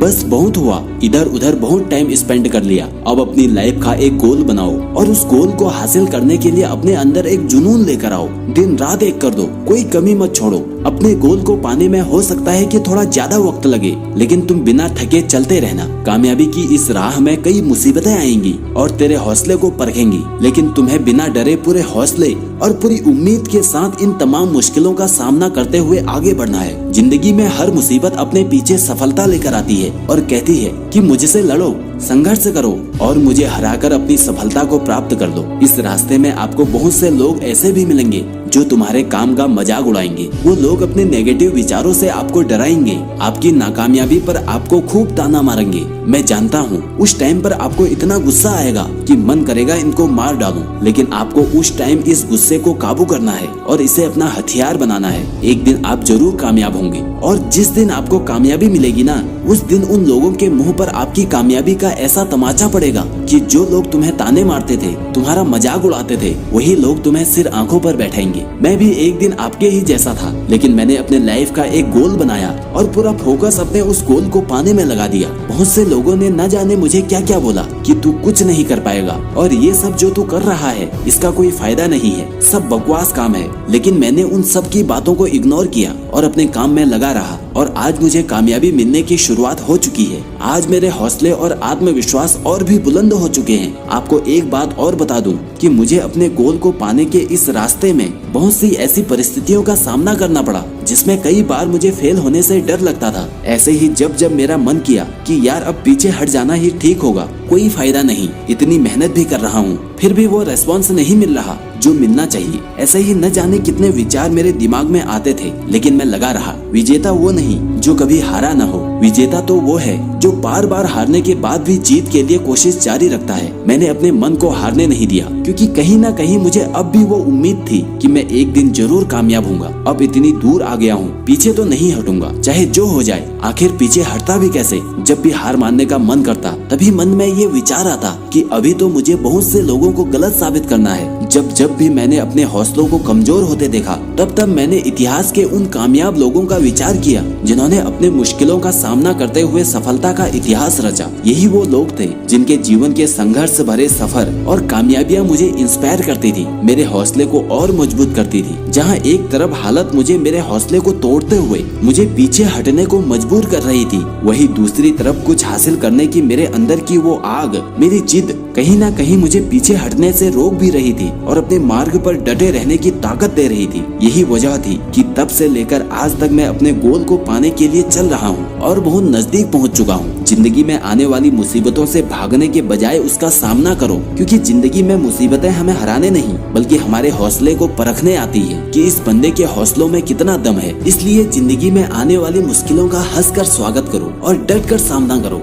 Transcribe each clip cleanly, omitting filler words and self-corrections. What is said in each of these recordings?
बस बहुत हुआ, इधर उधर बहुत टाइम स्पेंड कर लिया। अब अपनी लाइफ का एक गोल बनाओ और उस गोल को हासिल करने के लिए अपने अंदर एक जुनून लेकर आओ। दिन रात एक कर दो, कोई कमी मत छोड़ो। अपने गोल को पाने में हो सकता है कि थोड़ा ज्यादा वक्त लगे, लेकिन तुम बिना थके चलते रहना। कामयाबी की इस राह में कई मुसीबतें आएंगी और तेरे हौसले को परखेंगी, लेकिन तुम्हें बिना डरे पूरे हौसले और पूरी उम्मीद के साथ इन तमाम मुश्किलों का सामना करते हुए आगे बढ़ना है। जिंदगी में हर मुसीबत अपने पीछे सफलता लेकर आती है और कहती है कि मुझसे लड़ो, संघर्ष करो और मुझे हराकर अपनी सफलता को प्राप्त कर लो। इस रास्ते में आपको बहुत से लोग ऐसे भी मिलेंगे जो तुम्हारे काम का मजाक उड़ाएंगे। वो लोग अपने नेगेटिव विचारों से आपको डराएंगे, आपकी नाकामयाबी पर आपको खूब ताना मारेंगे। मैं जानता हूँ उस टाइम पर आपको इतना गुस्सा आएगा कि मन करेगा इनको मार डालूं, लेकिन आपको उस टाइम इस गुस्से को काबू करना है और इसे अपना हथियार बनाना है। एक दिन आप जरूर कामयाब होंगे और जिस दिन आपको कामयाबी मिलेगी ना, उस दिन उन लोगों के मुंह पर आपकी कामयाबी का ऐसा तमाचा पड़ेगा कि जो लोग तुम्हें ताने मारते थे, तुम्हारा मजाक उड़ाते थे, वही लोग तुम्हें सिर आंखों पर बैठाएंगे। मैं भी एक दिन आपके ही जैसा था, लेकिन मैंने अपने लाइफ का एक गोल बनाया और पूरा फोकस अपने उस गोल को पाने में लगा दिया। बहुत से लोगों ने न जाने मुझे क्या क्या बोला कि तू कुछ नहीं कर पाएगा और ये सब जो तू कर रहा है इसका कोई फायदा नहीं है, सब बकवास काम है। लेकिन मैंने उन सब की बातों को इग्नोर किया और अपने काम में लगा रहा और आज मुझे कामयाबी मिलने की शुरुआत हो चुकी है। आज मेरे हौसले और आत्मविश्वास और भी बुलंद हो चुके हैं। आपको एक बात और बता दूं कि मुझे अपने गोल को पाने के इस रास्ते में बहुत सी ऐसी परिस्थितियों का सामना करना पड़ा जिसमें कई बार मुझे फेल होने से डर लगता था। ऐसे ही जब जब मेरा मन किया कि यार अब पीछे हट जाना ही ठीक होगा, कोई फायदा नहीं, इतनी मेहनत भी कर रहा हूँ फिर भी वो रेस्पॉन्स नहीं मिल रहा जो मिलना चाहिए। ऐसे ही न जाने कितने विचार मेरे दिमाग में आते थे, लेकिन मैं लगा रहा। विजेता वो नहीं जो कभी हारा न हो, विजेता तो वो है जो बार बार हारने के बाद भी जीत के लिए कोशिश जारी रखता है। मैंने अपने मन को हारने नहीं दिया, क्योंकि कहीं ना कहीं मुझे अब भी वो उम्मीद थी कि मैं एक दिन जरूर कामयाब होऊंगा। अब इतनी दूर आ गया हूँ, पीछे तो नहीं हटूंगा, चाहे जो हो जाए। आखिर पीछे हटता भी कैसे? जब भी हार मानने का मन करता तभी मन में ये विचार आता कि अभी तो मुझे बहुत से लोगों को गलत साबित करना है। जब भी मैंने अपने हौसलों को कमजोर होते देखा, तब मैंने इतिहास के उन कामयाब लोगों का विचार किया जिन्होंने अपने मुश्किलों का सामना करते हुए सफलता का इतिहास रचा। यही वो लोग थे जिनके जीवन के संघर्ष भरे सफर और कामयाबियां मुझे इंस्पायर करती थी, मेरे हौसले को और मजबूत करती थी। जहां एक तरफ हालत मुझे मेरे हौसले को तोड़ते हुए मुझे पीछे हटने को मजबूर कर रही थी, वही दूसरी तरफ कुछ हासिल करने की मेरे अंदर की वो आग, मेरी जिद कहीं ना कहीं मुझे पीछे हटने से रोक भी रही थी और अपने मार्ग पर डटे रहने की ताकत दे रही थी। यही वजह थी कि तब से लेकर आज तक मैं अपने गोल को पाने के लिए चल रहा हूँ और बहुत नजदीक पहुँच चुका हूँ। जिंदगी में आने वाली मुसीबतों से भागने के बजाय उसका सामना करो, क्योंकि जिंदगी में मुसीबतें हमें हराने नहीं बल्कि हमारे हौसले को परखने आती है कि इस बंदे के हौसलों में कितना दम है। इसलिए जिंदगी में आने वाली मुश्किलों का हंसकर स्वागत करो और डटकर सामना करो।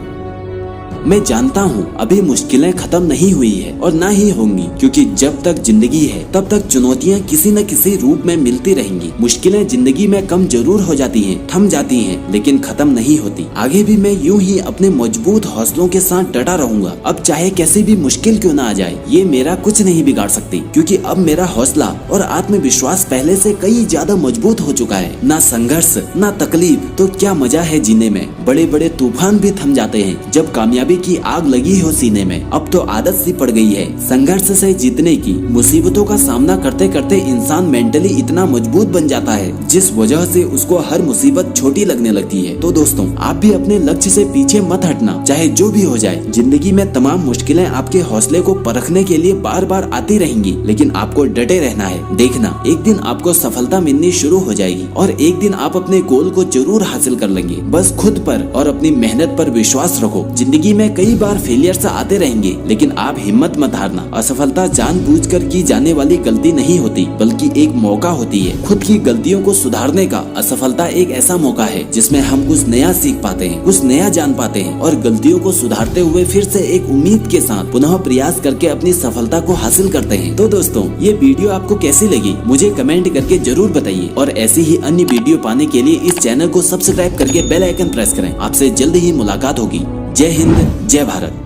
मैं जानता हूँ अभी मुश्किलें खत्म नहीं हुई है और ना ही होंगी, क्योंकि जब तक जिंदगी है तब तक चुनौतियाँ किसी न किसी रूप में मिलती रहेंगी। मुश्किलें जिंदगी में कम जरूर हो जाती हैं, थम जाती हैं, लेकिन खत्म नहीं होती। आगे भी मैं यूं ही अपने मजबूत हौसलों के साथ डटा रहूंगा। अब चाहे कैसी भी मुश्किल क्यों ना आ जाए, ये मेरा कुछ नहीं बिगाड़ सकती, क्योंकि अब मेरा हौसला और आत्मविश्वास पहले से कई ज्यादा मजबूत हो चुका है। ना संघर्ष ना तकलीफ तो क्या मजा है जीने में। बड़े बड़े तूफान भी थम जाते हैं जब कामयाबी की आग लगी हो सीने में। अब तो आदत सी पड़ गई है संघर्ष से जीतने की। मुसीबतों का सामना करते करते इंसान मेंटली इतना मजबूत बन जाता है जिस वजह से उसको हर मुसीबत छोटी लगने लगती है। तो दोस्तों, आप भी अपने लक्ष्य से पीछे मत हटना, चाहे जो भी हो जाए। जिंदगी में तमाम मुश्किलें आपके हौसले को परखने के लिए बार बार आती रहेंगी, लेकिन आपको डटे रहना है। देखना, एक दिन आपको सफलता मिलनी शुरू हो जाएगी और एक दिन आप अपने गोल को जरूर हासिल कर लेंगे। बस खुद पर और अपनी मेहनत पर विश्वास रखो। जिंदगी में कई बार फेलियर्स आते रहेंगे, लेकिन आप हिम्मत मत हारना। असफलता जानबूझकर की जाने वाली गलती नहीं होती, बल्कि एक मौका होती है खुद की गलतियों को सुधारने का। असफलता एक ऐसा मौका है जिसमें हम कुछ नया सीख पाते हैं, कुछ नया जान पाते हैं और गलतियों को सुधारते हुए फिर से एक उम्मीद के साथ पुनः प्रयास करके अपनी सफलता को हासिल करते हैं। तो दोस्तों, ये वीडियो आपको कैसी लगी मुझे कमेंट करके जरूर बताइए और ऐसी ही अन्य वीडियो पाने के लिए इस चैनल को सब्सक्राइब करके बेल आइकन प्रेस करें। आपसे जल्द ही मुलाकात होगी। जय हिंद, जय भारत।